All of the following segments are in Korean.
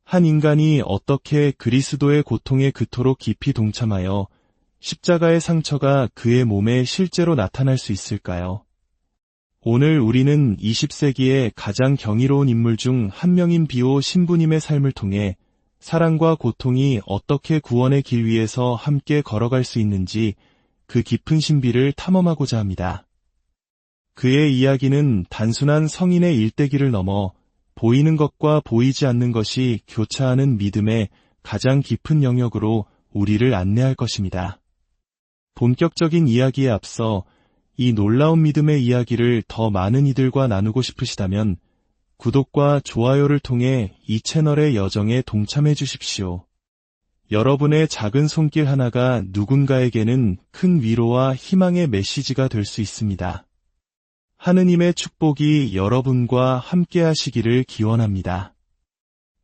한 인간이 어떻게 그리스도의 고통에 그토록 깊이 동참하여 십자가의 상처가 그의 몸에 실제로 나타날 수 있을까요? 오늘 우리는 20세기의 가장 경이로운 인물 중 한 명인 비오 신부님의 삶을 통해 사랑과 고통이 어떻게 구원의 길 위에서 함께 걸어갈 수 있는지 그 깊은 신비를 탐험하고자 합니다. 그의 이야기는 단순한 성인의 일대기를 넘어 보이는 것과 보이지 않는 것이 교차하는 믿음의 가장 깊은 영역으로 우리를 안내할 것입니다. 본격적인 이야기에 앞서 이 놀라운 믿음의 이야기를 더 많은 이들과 나누고 싶으시다면 구독과 좋아요를 통해 이 채널의 여정에 동참해 주십시오. 여러분의 작은 손길 하나가 누군가에게는 큰 위로와 희망의 메시지가 될 수 있습니다. 하느님의 축복이 여러분과 함께 하시기를 기원합니다.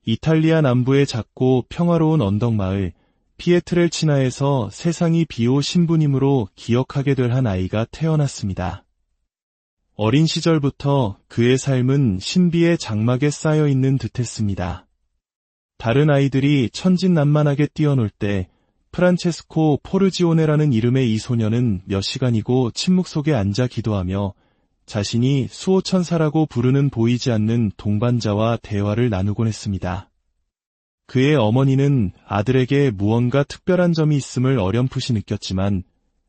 이탈리아 남부의 작고 평화로운 언덕마을 피에트렐치나에서 세상이 비오 신부님으로 기억하게 될 한 아이가 태어났습니다. 어린 시절부터 그의 삶은 신비의 장막에 쌓여 있는 듯했습니다. 다른 아이들이 천진난만하게 뛰어놀 때 프란체스코 포르지오네라는 이름의 이 소녀는 몇 시간이고 침묵 속에 앉아 기도하며 자신이 수호천사라고 부르는 보이지 않는 동반자와 대화를 나누곤 했습니다. 그의 어머니는 아들에게 무언가 특별한 점이 있음을 어렴풋이 느꼈지만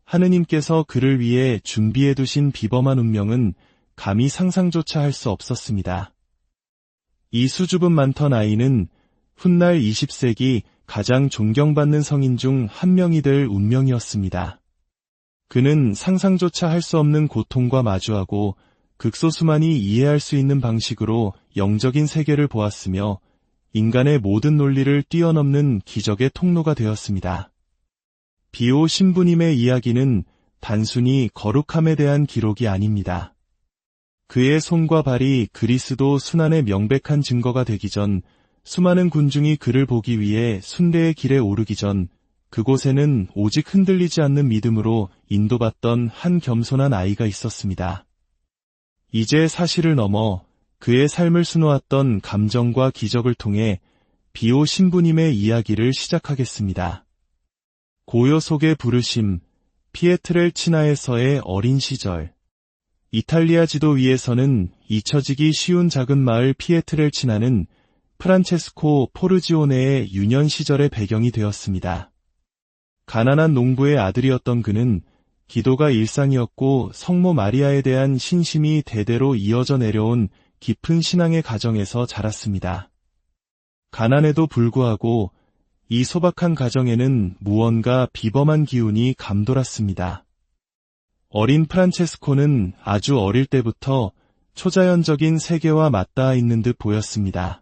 하느님께서 그를 위해 준비해 두신 비범한 운명은 감히 상상조차 할 수 없었습니다. 이 수줍음 많던 아이는 훗날 20세기 가장 존경받는 성인 중 한 명이 될 운명이었습니다. 그는 상상조차 할 수 없는 고통과 마주하고 극소수만이 이해할 수 있는 방식으로 영적인 세계를 보았으며 인간의 모든 논리를 뛰어넘는 기적의 통로가 되었습니다. 비오 신부님의 이야기는 단순히 거룩함에 대한 기록이 아닙니다. 그의 손과 발이 그리스도 순환의 명백한 증거가 되기 전 수많은 군중이 그를 보기 위해 순례의 길에 오르기 전 그곳에는 오직 흔들리지 않는 믿음으로 인도받던 한 겸손한 아이가 있었습니다. 이제 사실을 넘어 그의 삶을 수놓았던 감정과 기적을 통해 비오 신부님의 이야기를 시작하겠습니다. 고요 속의 부르심, 피에트렐치나에서의 어린 시절. 이탈리아 지도 위에서는 잊혀지기 쉬운 작은 마을 피에트렐치나는 프란체스코 포르지오네의 유년 시절의 배경이 되었습니다. 가난한 농부의 아들이었던 그는 기도가 일상이었고 성모 마리아에 대한 신심이 대대로 이어져 내려온 깊은 신앙의 가정에서 자랐습니다. 가난에도 불구하고 이 소박한 가정에는 무언가 비범한 기운이 감돌았습니다. 어린 프란체스코는 아주 어릴 때부터 초자연적인 세계와 맞닿아 있는 듯 보였습니다.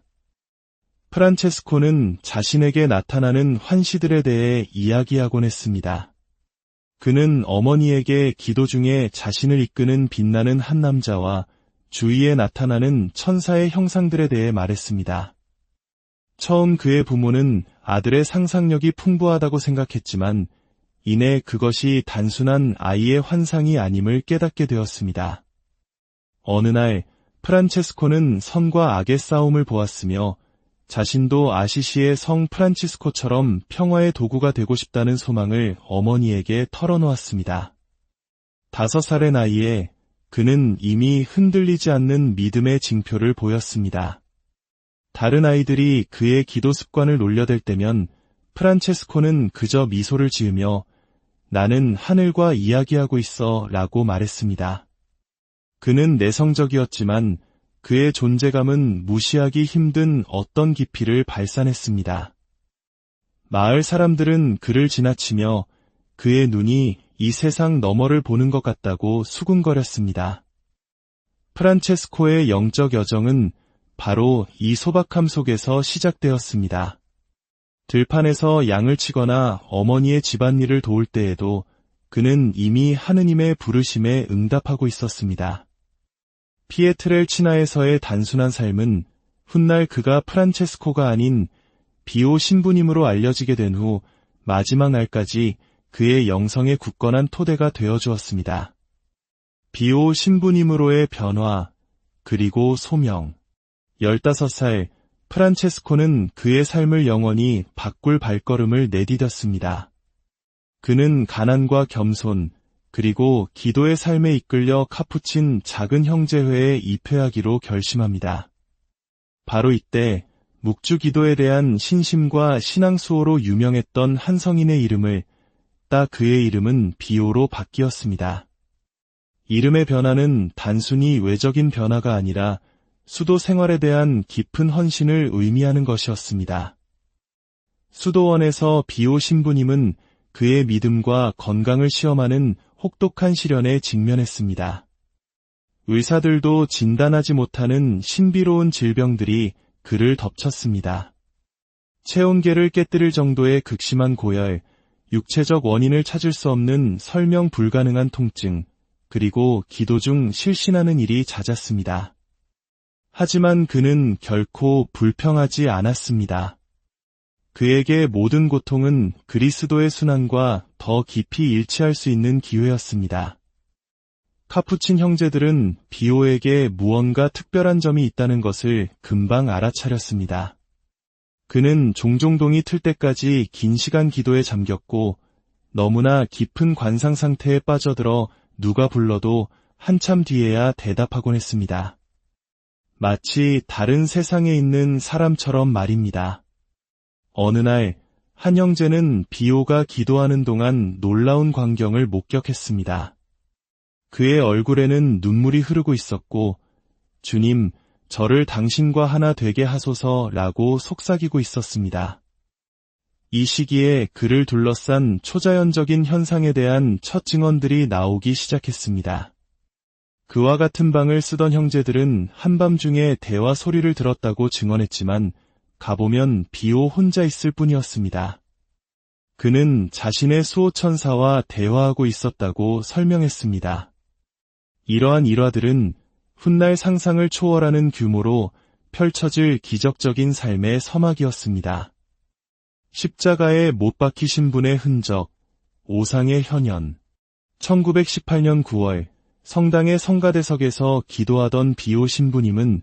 프란체스코는 자신에게 나타나는 환시들에 대해 이야기하곤 했습니다. 그는 어머니에게 기도 중에 자신을 이끄는 빛나는 한 남자와 주위에 나타나는 천사의 형상들에 대해 말했습니다. 처음 그의 부모는 아들의 상상력이 풍부하다고 생각했지만 이내 그것이 단순한 아이의 환상이 아님을 깨닫게 되었습니다. 어느 날 프란체스코는 선과 악의 싸움을 보았으며 자신도 아시시의 성 프란치스코처럼 평화의 도구가 되고 싶다는 소망을 어머니에게 털어놓았습니다. 5살의 나이에 그는 이미 흔들리지 않는 믿음의 징표를 보였습니다. 다른 아이들이 그의 기도 습관을 놀려댈 때면 프란체스코는 그저 미소를 지으며 나는 하늘과 이야기하고 있어 라고 말했습니다. 그는 내성적이었지만 그의 존재감은 무시하기 힘든 어떤 깊이를 발산했습니다. 마을 사람들은 그를 지나치며 그의 눈이 이 세상 너머를 보는 것 같다고 수군거렸습니다. 프란체스코의 영적 여정은 바로 이 소박함 속에서 시작되었습니다. 들판에서 양을 치거나 어머니의 집안일을 도울 때에도 그는 이미 하느님의 부르심에 응답하고 있었습니다. 피에트렐치나에서의 단순한 삶은 훗날 그가 프란체스코가 아닌 비오 신부님으로 알려지게 된 후 마지막 날까지 그의 영성의 굳건한 토대가 되어주었습니다. 비오 신부님으로의 변화, 그리고 소명. 15살 프란체스코는 그의 삶을 영원히 바꿀 발걸음을 내디뎠습니다. 그는 가난과 겸손, 그리고 기도의 삶에 이끌려 카푸친 작은 형제회에 입회하기로 결심합니다. 바로 이때 묵주 기도에 대한 신심과 신앙 수호로 유명했던 한 성인의 이름을 따 그의 이름은 비오로 바뀌었습니다. 이름의 변화는 단순히 외적인 변화가 아니라 수도 생활에 대한 깊은 헌신을 의미하는 것이었습니다. 수도원에서 비오 신부님은 그의 믿음과 건강을 시험하는 혹독한 시련에 직면했습니다. 의사들도 진단하지 못하는 신비로운 질병들이 그를 덮쳤습니다. 체온계를 깨뜨릴 정도의 극심한 고열, 육체적 원인을 찾을 수 없는 설명 불가능한 통증, 그리고 기도 중 실신하는 일이 잦았습니다. 하지만 그는 결코 불평하지 않았습니다. 그에게 모든 고통은 그리스도의 순환과 더 깊이 일치할 수 있는 기회였습니다. 카푸친 형제들은 비오에게 무언가 특별한 점이 있다는 것을 금방 알아차렸습니다. 그는 종종 동이 틀 때까지 긴 시간 기도에 잠겼고 너무나 깊은 관상 상태에 빠져들어 누가 불러도 한참 뒤에야 대답하곤 했습니다. 마치 다른 세상에 있는 사람처럼 말입니다. 어느 날 한 형제는 비오가 기도하는 동안 놀라운 광경을 목격했습니다. 그의 얼굴에는 눈물이 흐르고 있었고 주님, 저를 당신과 하나 되게 하소서라고 속삭이고 있었습니다. 이 시기에 그를 둘러싼 초자연적인 현상에 대한 첫 증언들이 나오기 시작했습니다. 그와 같은 방을 쓰던 형제들은 한밤중에 대화 소리를 들었다고 증언했지만 가보면 비오 혼자 있을 뿐이었습니다. 그는 자신의 수호천사와 대화하고 있었다고 설명했습니다. 이러한 일화들은 훗날 상상을 초월하는 규모로 펼쳐질 기적적인 삶의 서막이었습니다. 십자가에 못 박히신 분의 흔적, 오상의 현현. 1918년 9월 성당의 성가대석에서 기도하던 비오 신부님은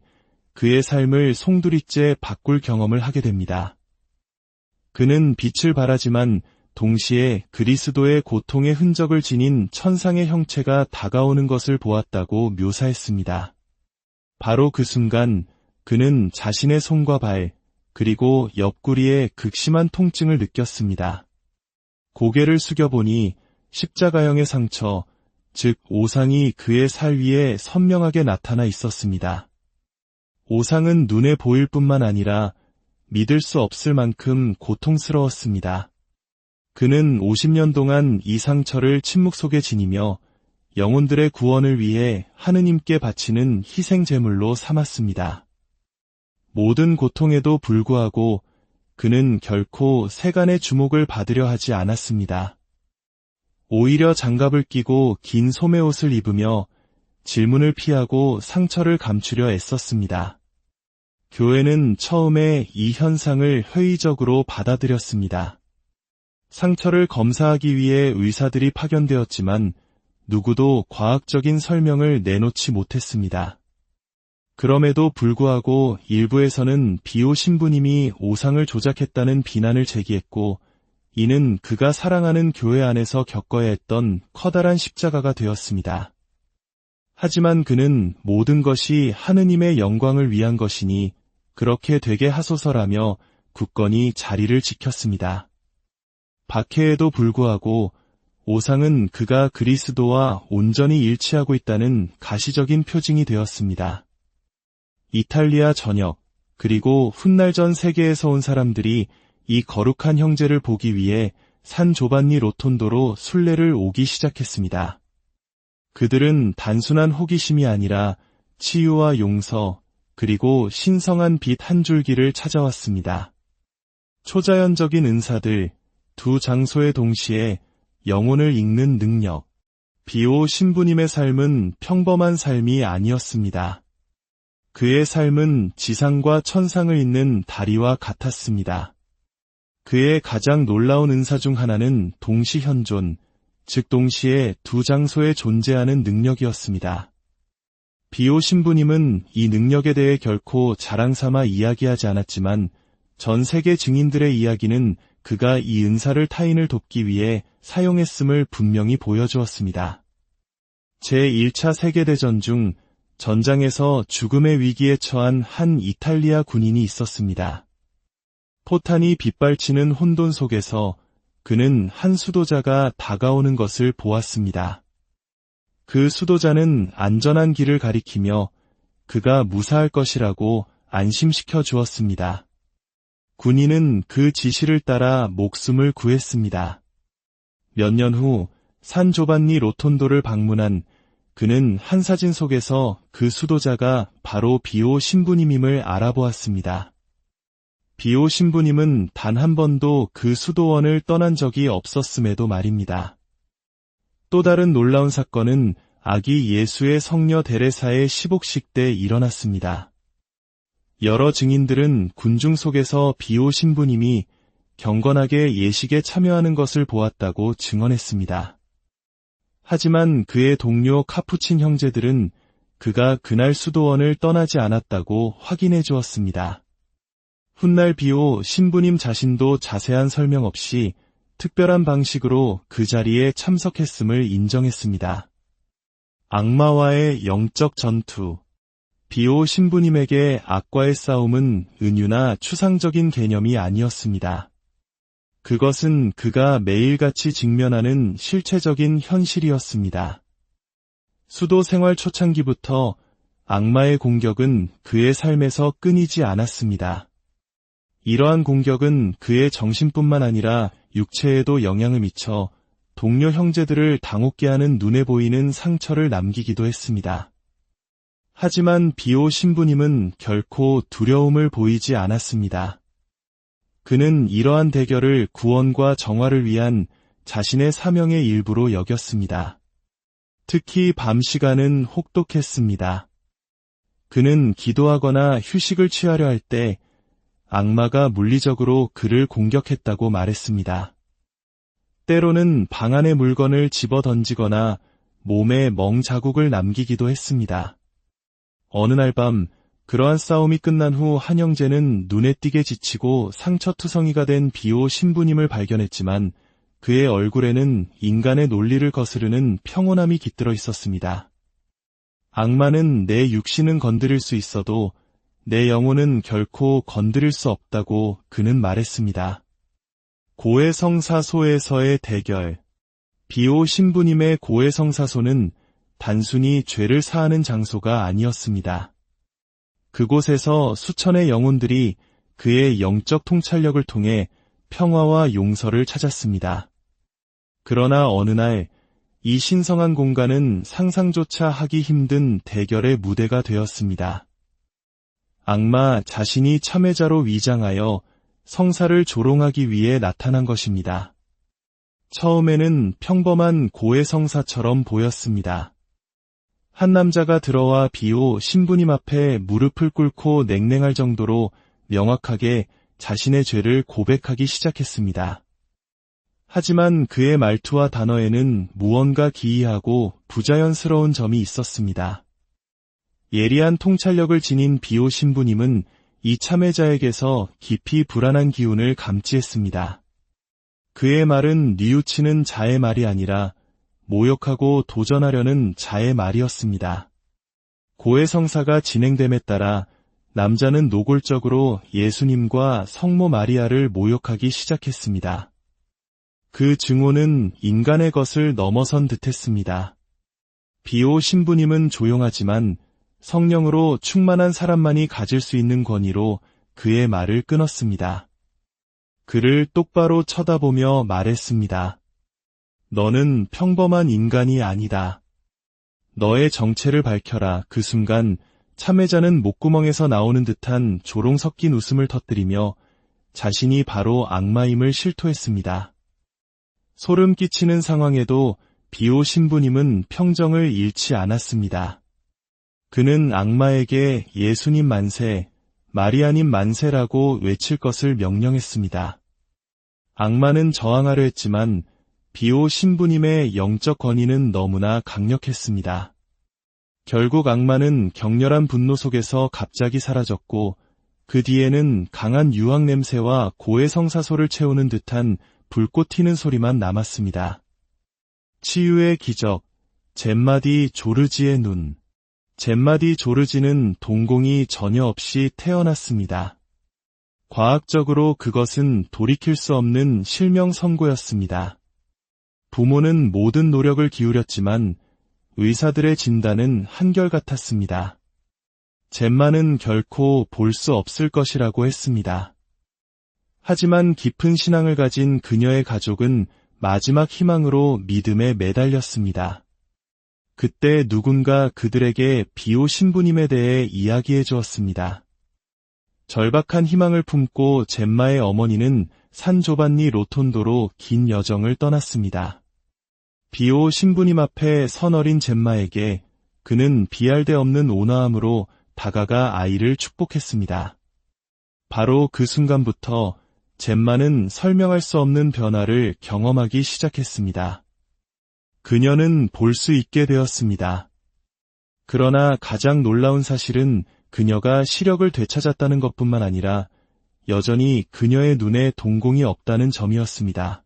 그의 삶을 송두리째 바꿀 경험을 하게 됩니다. 그는 빛을 발하지만 동시에 그리스도의 고통의 흔적을 지닌 천상의 형체가 다가오는 것을 보았다고 묘사했습니다. 바로 그 순간 그는 자신의 손과 발, 그리고 옆구리에 극심한 통증을 느꼈습니다. 고개를 숙여보니 십자가형의 상처, 즉 오상이 그의 살 위에 선명하게 나타나 있었습니다. 오상은 눈에 보일 뿐만 아니라 믿을 수 없을 만큼 고통스러웠습니다. 그는 50년 동안 이 상처를 침묵 속에 지니며 영혼들의 구원을 위해 하느님께 바치는 희생 제물로 삼았습니다. 모든 고통에도 불구하고 그는 결코 세간의 주목을 받으려 하지 않았습니다. 오히려 장갑을 끼고 긴 소매옷을 입으며 질문을 피하고 상처를 감추려 애썼습니다. 교회는 처음에 이 현상을 회의적으로 받아들였습니다. 상처를 검사하기 위해 의사들이 파견되었지만 누구도 과학적인 설명을 내놓지 못했습니다. 그럼에도 불구하고 일부에서는 비오 신부님이 오상을 조작했다는 비난을 제기했고 이는 그가 사랑하는 교회 안에서 겪어야 했던 커다란 십자가가 되었습니다. 하지만 그는 모든 것이 하느님의 영광을 위한 것이니 그렇게 되게 하소서라며 굳건히 자리를 지켰습니다. 박해에도 불구하고 오상은 그가 그리스도와 온전히 일치하고 있다는 가시적인 표징이 되었습니다. 이탈리아 전역, 그리고 훗날 전 세계에서 온 사람들이 이 거룩한 형제를 보기 위해 산 조반니 로톤도로 순례를 오기 시작했습니다. 그들은 단순한 호기심이 아니라 치유와 용서, 그리고 신성한 빛 한 줄기를 찾아왔습니다. 초자연적인 은사들, 두 장소에 동시에 영혼을 읽는 능력. 비오 신부님의 삶은 평범한 삶이 아니었습니다. 그의 삶은 지상과 천상을 잇는 다리와 같았습니다. 그의 가장 놀라운 은사 중 하나는 동시현존, 즉 동시에 두 장소에 존재하는 능력이었습니다. 비오 신부님은 이 능력에 대해 결코 자랑 삼아 이야기하지 않았지만 전 세계 증인들의 이야기는 그가 이 은사를 타인을 돕기 위해 사용했음을 분명히 보여주었습니다. 제1차 세계대전 중 전장에서 죽음의 위기에 처한 한 이탈리아 군인이 있었습니다. 포탄이 빗발치는 혼돈 속에서 그는 한 수도자가 다가오는 것을 보았습니다. 그 수도자는 안전한 길을 가리키며 그가 무사할 것이라고 안심시켜 주었습니다. 군인은 그 지시를 따라 목숨을 구했습니다. 몇 년 후 산 조반니 로톤도를 방문한 그는 한 사진 속에서 그 수도자가 바로 비오 신부님임을 알아보았습니다. 비오 신부님은 단 한 번도 그 수도원을 떠난 적이 없었음에도 말입니다. 또 다른 놀라운 사건은 아기 예수의 성녀 데레사의 시복식 때 일어났습니다. 여러 증인들은 군중 속에서 비오 신부님이 경건하게 예식에 참여하는 것을 보았다고 증언했습니다. 하지만 그의 동료 카푸친 형제들은 그가 그날 수도원을 떠나지 않았다고 확인해 주었습니다. 훗날 비오 신부님 자신도 자세한 설명 없이 특별한 방식으로 그 자리에 참석했음을 인정했습니다. 악마와의 영적 전투. 비오 신부님에게 악과의 싸움은 은유나 추상적인 개념이 아니었습니다. 그것은 그가 매일같이 직면하는 실체적인 현실이었습니다. 수도 생활 초창기부터 악마의 공격은 그의 삶에서 끊이지 않았습니다. 이러한 공격은 그의 정신뿐만 아니라 육체에도 영향을 미쳐 동료 형제들을 당혹게 하는 눈에 보이는 상처를 남기기도 했습니다. 하지만 비오 신부님은 결코 두려움을 보이지 않았습니다. 그는 이러한 대결을 구원과 정화를 위한 자신의 사명의 일부로 여겼습니다. 특히 밤 시간은 혹독했습니다. 그는 기도하거나 휴식을 취하려 할 때 악마가 물리적으로 그를 공격했다고 말했습니다. 때로는 방 안의 물건을 집어 던지거나 몸에 멍 자국을 남기기도 했습니다. 어느 날 밤 그러한 싸움이 끝난 후 한 형제는 눈에 띄게 지치고 상처투성이가 된 비오 신부님을 발견했지만 그의 얼굴에는 인간의 논리를 거스르는 평온함이 깃들어 있었습니다. 악마는 내 육신은 건드릴 수 있어도 내 영혼은 결코 건드릴 수 없다고 그는 말했습니다. 고해성사소에서의 대결. 비오 신부님의 고해성사소는 단순히 죄를 사하는 장소가 아니었습니다. 그곳에서 수천의 영혼들이 그의 영적 통찰력을 통해 평화와 용서를 찾았습니다. 그러나 어느 날 이 신성한 공간은 상상조차 하기 힘든 대결의 무대가 되었습니다. 악마 자신이 참회자로 위장하여 성사를 조롱하기 위해 나타난 것입니다. 처음에는 평범한 고해성사처럼 보였습니다. 한 남자가 들어와 비오 신부님 앞에 무릎을 꿇고 냉랭할 정도로 명확하게 자신의 죄를 고백하기 시작했습니다. 하지만 그의 말투와 단어에는 무언가 기이하고 부자연스러운 점이 있었습니다. 예리한 통찰력을 지닌 비오 신부님은 이 참회자에게서 깊이 불안한 기운을 감지했습니다. 그의 말은 뉘우치는 자의 말이 아니라 모욕하고 도전하려는 자의 말이었습니다. 고해성사가 진행됨에 따라 남자는 노골적으로 예수님과 성모 마리아를 모욕하기 시작했습니다. 그 증오는 인간의 것을 넘어선 듯했습니다. 비오 신부님은 조용하지만 성령으로 충만한 사람만이 가질 수 있는 권위로 그의 말을 끊었습니다. 그를 똑바로 쳐다보며 말했습니다. 너는 평범한 인간이 아니다. 너의 정체를 밝혀라. 그 순간 참회자는 목구멍에서 나오는 듯한 조롱 섞인 웃음을 터뜨리며 자신이 바로 악마임을 실토했습니다. 소름 끼치는 상황에도 비오 신부님은 평정을 잃지 않았습니다. 그는 악마에게 예수님 만세, 마리아님 만세라고 외칠 것을 명령했습니다. 악마는 저항하려 했지만 비오 신부님의 영적 권위는 너무나 강력했습니다. 결국 악마는 격렬한 분노 속에서 갑자기 사라졌고 그 뒤에는 강한 유황 냄새와 고해성사소를 채우는 듯한 불꽃 튀는 소리만 남았습니다. 치유의 기적, 젬마디 조르지의 눈. 젬마디 조르지는 동공이 전혀 없이 태어났습니다. 과학적으로 그것은 돌이킬 수 없는 실명 선고였습니다. 부모는 모든 노력을 기울였지만 의사들의 진단은 한결같았습니다. 젬마는 결코 볼 수 없을 것이라고 했습니다. 하지만 깊은 신앙을 가진 그녀의 가족은 마지막 희망으로 믿음에 매달렸습니다. 그때 누군가 그들에게 비오 신부님에 대해 이야기해 주었습니다. 절박한 희망을 품고 젬마의 어머니는 산 조반니 로톤도로 긴 여정을 떠났습니다. 비오 신부님 앞에 선 어린 젬마에게 그는 비할 데 없는 온화함으로 다가가 아이를 축복했습니다. 바로 그 순간부터 젬마는 설명할 수 없는 변화를 경험하기 시작했습니다. 그녀는 볼 수 있게 되었습니다. 그러나 가장 놀라운 사실은 그녀가 시력을 되찾았다는 것뿐만 아니라 여전히 그녀의 눈에 동공이 없다는 점이었습니다.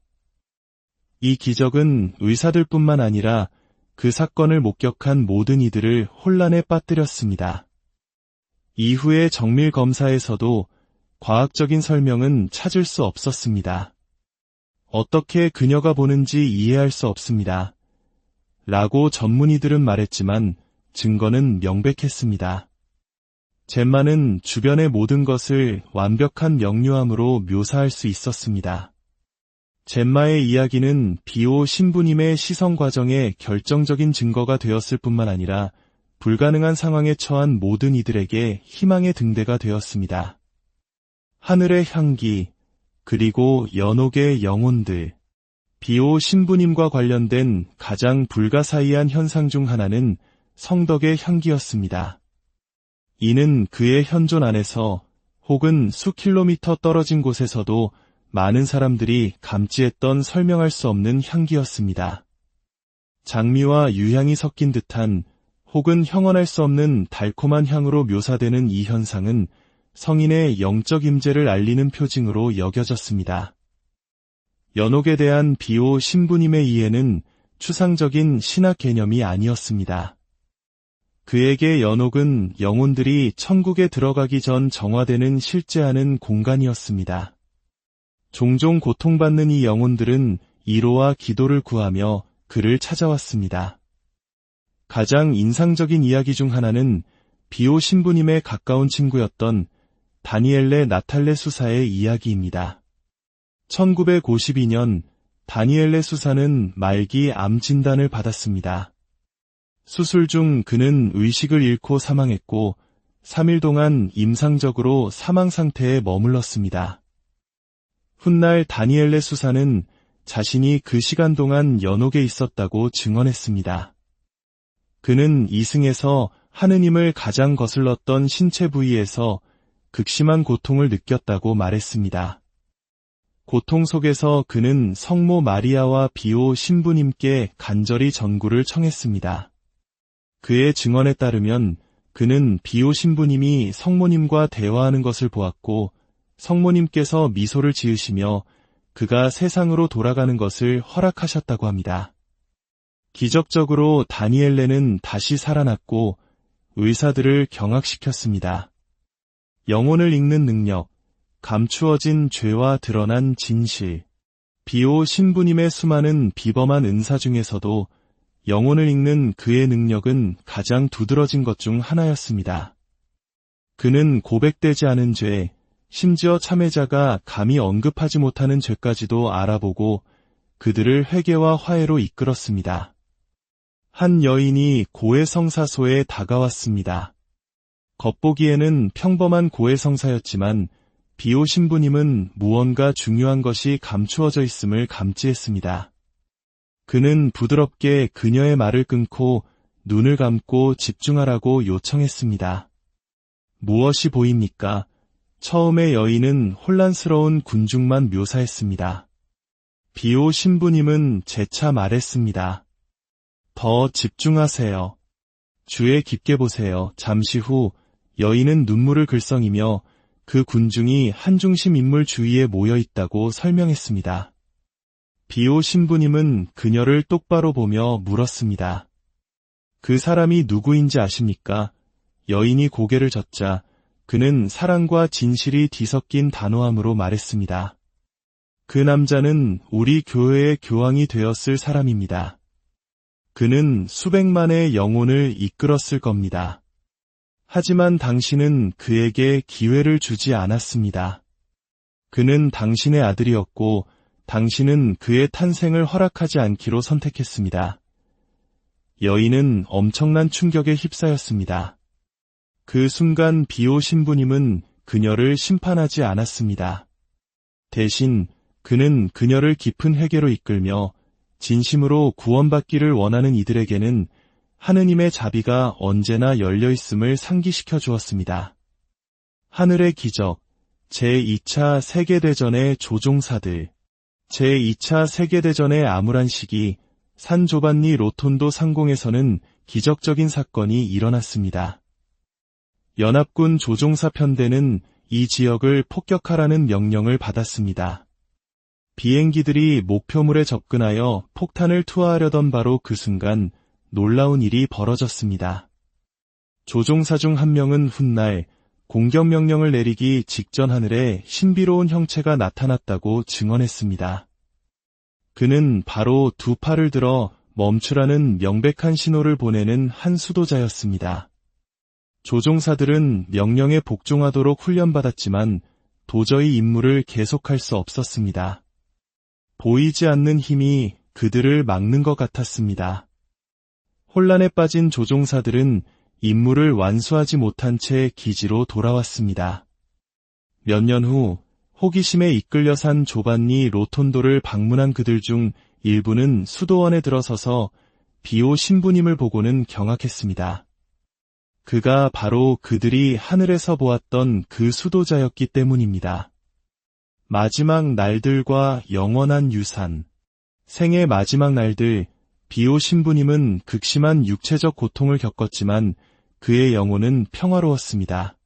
이 기적은 의사들뿐만 아니라 그 사건을 목격한 모든 이들을 혼란에 빠뜨렸습니다. 이후의 정밀 검사에서도 과학적인 설명은 찾을 수 없었습니다. 어떻게 그녀가 보는지 이해할 수 없습니다. 라고 전문의들은 말했지만 증거는 명백했습니다. 젬마는 주변의 모든 것을 완벽한 명료함으로 묘사할 수 있었습니다. 젬마의 이야기는 비오 신부님의 시성 과정에 결정적인 증거가 되었을 뿐만 아니라 불가능한 상황에 처한 모든 이들에게 희망의 등대가 되었습니다. 하늘의 향기, 그리고 연옥의 영혼들. 비오 신부님과 관련된 가장 불가사의한 현상 중 하나는 성덕의 향기였습니다. 이는 그의 현존 안에서 혹은 수 킬로미터 떨어진 곳에서도 많은 사람들이 감지했던 설명할 수 없는 향기였습니다. 장미와 유향이 섞인 듯한 혹은 형언할 수 없는 달콤한 향으로 묘사되는 이 현상은 성인의 영적 임재를 알리는 표징으로 여겨졌습니다. 연옥에 대한 비오 신부님의 이해는 추상적인 신학 개념이 아니었습니다. 그에게 연옥은 영혼들이 천국에 들어가기 전 정화되는 실제하는 공간이었습니다. 종종 고통받는 이 영혼들은 위로와 기도를 구하며 그를 찾아왔습니다. 가장 인상적인 이야기 중 하나는 비오 신부님의 가까운 친구였던 다니엘레 나탈레 수사의 이야기입니다. 1952년 다니엘레 수사는 말기 암 진단을 받았습니다. 수술 중 그는 의식을 잃고 사망했고 3일 동안 임상적으로 사망 상태에 머물렀습니다. 훗날 다니엘레 수사는 자신이 그 시간 동안 연옥에 있었다고 증언했습니다. 그는 이승에서 하느님을 가장 거슬렀던 신체 부위에서 극심한 고통을 느꼈다고 말했습니다. 고통 속에서 그는 성모 마리아와 비오 신부님께 간절히 전구를 청했습니다. 그의 증언에 따르면 그는 비오 신부님이 성모님과 대화하는 것을 보았고 성모님께서 미소를 지으시며 그가 세상으로 돌아가는 것을 허락하셨다고 합니다. 기적적으로 다니엘레는 다시 살아났고 의사들을 경악시켰습니다. 영혼을 읽는 능력, 감추어진 죄와 드러난 진실. 비오 신부님의 수많은 비범한 은사 중에서도 영혼을 읽는 그의 능력은 가장 두드러진 것 중 하나였습니다. 그는 고백되지 않은 죄, 심지어 참회자가 감히 언급하지 못하는 죄까지도 알아보고 그들을 회개와 화해로 이끌었습니다. 한 여인이 고해성사소에 다가왔습니다. 겉보기에는 평범한 고해성사였지만 비오 신부님은 무언가 중요한 것이 감추어져 있음을 감지했습니다. 그는 부드럽게 그녀의 말을 끊고 눈을 감고 집중하라고 요청했습니다. 무엇이 보입니까? 처음에 여인은 혼란스러운 군중만 묘사했습니다. 비오 신부님은 재차 말했습니다. 더 집중하세요. 주의 깊게 보세요. 잠시 후 여인은 눈물을 글썽이며 그 군중이 한중심 인물 주위에 모여 있다고 설명했습니다. 비오 신부님은 그녀를 똑바로 보며 물었습니다. 그 사람이 누구인지 아십니까? 여인이 고개를 젓자 그는 사랑과 진실이 뒤섞인 단호함으로 말했습니다. 그 남자는 우리 교회의 교황이 되었을 사람입니다. 그는 수백만의 영혼을 이끌었을 겁니다. 하지만 당신은 그에게 기회를 주지 않았습니다. 그는 당신의 아들이었고 당신은 그의 탄생을 허락하지 않기로 선택했습니다. 여인은 엄청난 충격에 휩싸였습니다. 그 순간 비오 신부님은 그녀를 심판하지 않았습니다. 대신 그는 그녀를 깊은 회개로 이끌며 진심으로 구원받기를 원하는 이들에게는 하느님의 자비가 언제나 열려있음을 상기시켜 주었습니다. 하늘의 기적, 제2차 세계대전의 조종사들, 제2차 세계대전의 암울한 시기, 산 조반니 로톤도 상공에서는 기적적인 사건이 일어났습니다. 연합군 조종사 편대는 이 지역을 폭격하라는 명령을 받았습니다. 비행기들이 목표물에 접근하여 폭탄을 투하하려던 바로 그 순간 놀라운 일이 벌어졌습니다. 조종사 중 한 명은 훗날 공격 명령을 내리기 직전 하늘에 신비로운 형체가 나타났다고 증언했습니다. 그는 바로 두 팔을 들어 멈추라는 명백한 신호를 보내는 한 수도자였습니다. 조종사들은 명령에 복종하도록 훈련받았지만 도저히 임무를 계속할 수 없었습니다. 보이지 않는 힘이 그들을 막는 것 같았습니다. 혼란에 빠진 조종사들은 임무를 완수하지 못한 채 기지로 돌아왔습니다. 몇 년 후 호기심에 이끌려 산 조반니 로톤도를 방문한 그들 중 일부는 수도원에 들어서서 비오 신부님을 보고는 경악했습니다. 그가 바로 그들이 하늘에서 보았던 그 수도자였기 때문입니다. 마지막 날들과 영원한 유산. 생의 마지막 날들, 비오 신부님은 극심한 육체적 고통을 겪었지만 그의 영혼은 평화로웠습니다.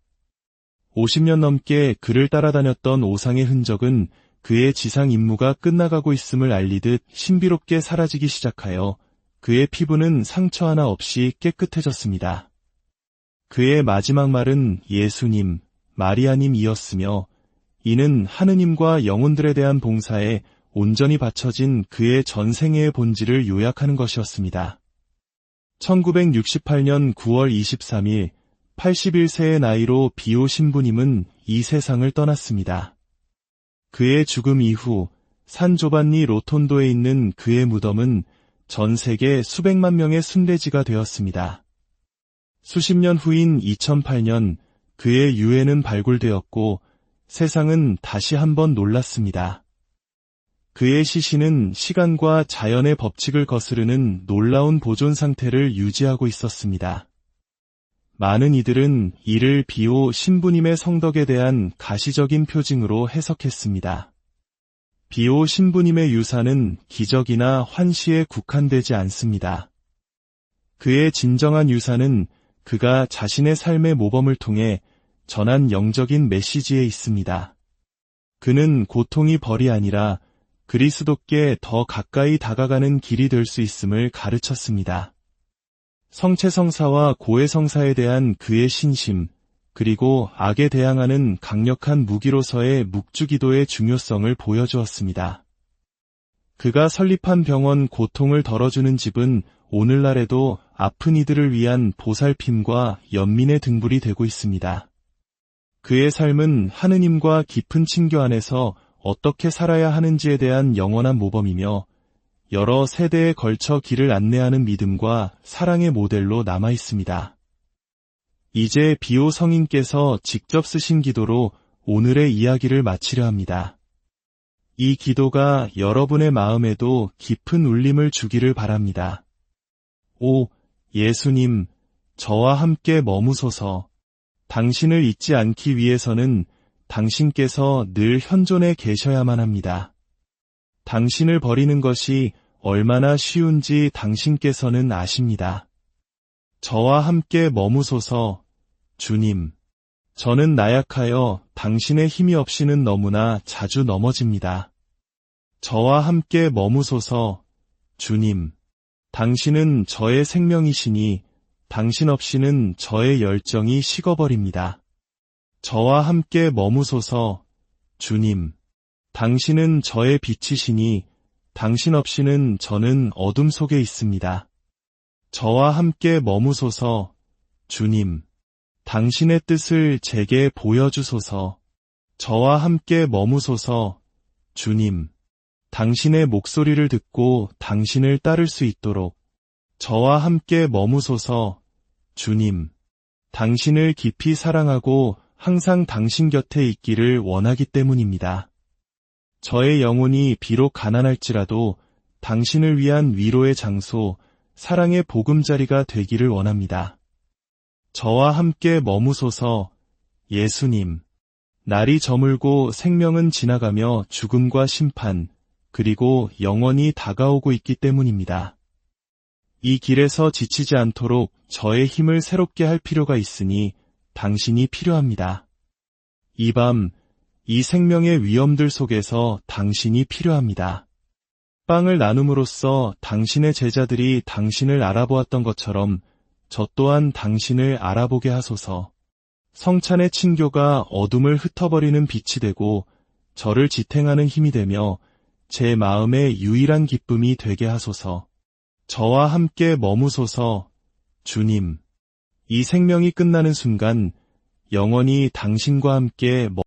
50년 넘게 그를 따라다녔던 오상의 흔적은 그의 지상 임무가 끝나가고 있음을 알리듯 신비롭게 사라지기 시작하여 그의 피부는 상처 하나 없이 깨끗해졌습니다. 그의 마지막 말은 예수님, 마리아님이었으며 이는 하느님과 영혼들에 대한 봉사에 온전히 바쳐진 그의 전생애의 본질을 요약하는 것이었습니다. 1968년 9월 23일 81세의 나이로 비오 신부님은 이 세상을 떠났습니다. 그의 죽음 이후 산 조반니 로톤도에 있는 그의 무덤은 전 세계 수백만 명의 순례지가 되었습니다. 수십 년 후인 2008년 그의 유해는 발굴되었고 세상은 다시 한번 놀랐습니다. 그의 시신은 시간과 자연의 법칙을 거스르는 놀라운 보존 상태를 유지하고 있었습니다. 많은 이들은 이를 비오 신부님의 성덕에 대한 가시적인 표징으로 해석했습니다. 비오 신부님의 유산은 기적이나 환시에 국한되지 않습니다. 그의 진정한 유산은 그가 자신의 삶의 모범을 통해 전한 영적인 메시지에 있습니다. 그는 고통이 벌이 아니라 그리스도께 더 가까이 다가가는 길이 될 수 있음을 가르쳤습니다. 성체성사와 고해성사에 대한 그의 신심, 그리고 악에 대항하는 강력한 무기로서의 묵주기도의 중요성을 보여주었습니다. 그가 설립한 병원 고통을 덜어주는 집은 오늘날에도 아픈 이들을 위한 보살핌과 연민의 등불이 되고 있습니다. 그의 삶은 하느님과 깊은 친교 안에서 어떻게 살아야 하는지에 대한 영원한 모범이며 여러 세대에 걸쳐 길을 안내하는 믿음과 사랑의 모델로 남아 있습니다. 이제 비오 성인께서 직접 쓰신 기도로 오늘의 이야기를 마치려 합니다. 이 기도가 여러분의 마음에도 깊은 울림을 주기를 바랍니다. 오, 예수님, 저와 함께 머무소서. 당신을 잊지 않기 위해서는 당신께서 늘 현존해 계셔야만 합니다. 당신을 버리는 것이 얼마나 쉬운지 당신께서는 아십니다. 저와 함께 머무소서, 주님. 저는 나약하여 당신의 힘이 없이는 너무나 자주 넘어집니다. 저와 함께 머무소서, 주님. 당신은 저의 생명이시니 당신 없이는 저의 열정이 식어버립니다. 저와 함께 머무소서, 주님. 당신은 저의 빛이시니 당신 없이는 저는 어둠 속에 있습니다. 저와 함께 머무소서, 주님. 당신의 뜻을 제게 보여주소서. 저와 함께 머무소서, 주님. 당신의 목소리를 듣고 당신을 따를 수 있도록 저와 함께 머무소서, 주님. 당신을 깊이 사랑하고 항상 당신 곁에 있기를 원하기 때문입니다. 저의 영혼이 비록 가난할지라도 당신을 위한 위로의 장소, 사랑의 보금자리가 되기를 원합니다. 저와 함께 머무소서, 예수님. 날이 저물고 생명은 지나가며 죽음과 심판, 그리고 영원히 다가오고 있기 때문입니다. 이 길에서 지치지 않도록 저의 힘을 새롭게 할 필요가 있으니 당신이 필요합니다. 이 밤, 이 생명의 위험들 속에서 당신이 필요합니다. 빵을 나눔으로써 당신의 제자들이 당신을 알아보았던 것처럼 저 또한 당신을 알아보게 하소서. 성찬의 친교가 어둠을 흩어버리는 빛이 되고 저를 지탱하는 힘이 되며 제 마음의 유일한 기쁨이 되게 하소서. 저와 함께 머무소서, 주님. 이 생명이 끝나는 순간 영원히 당신과 함께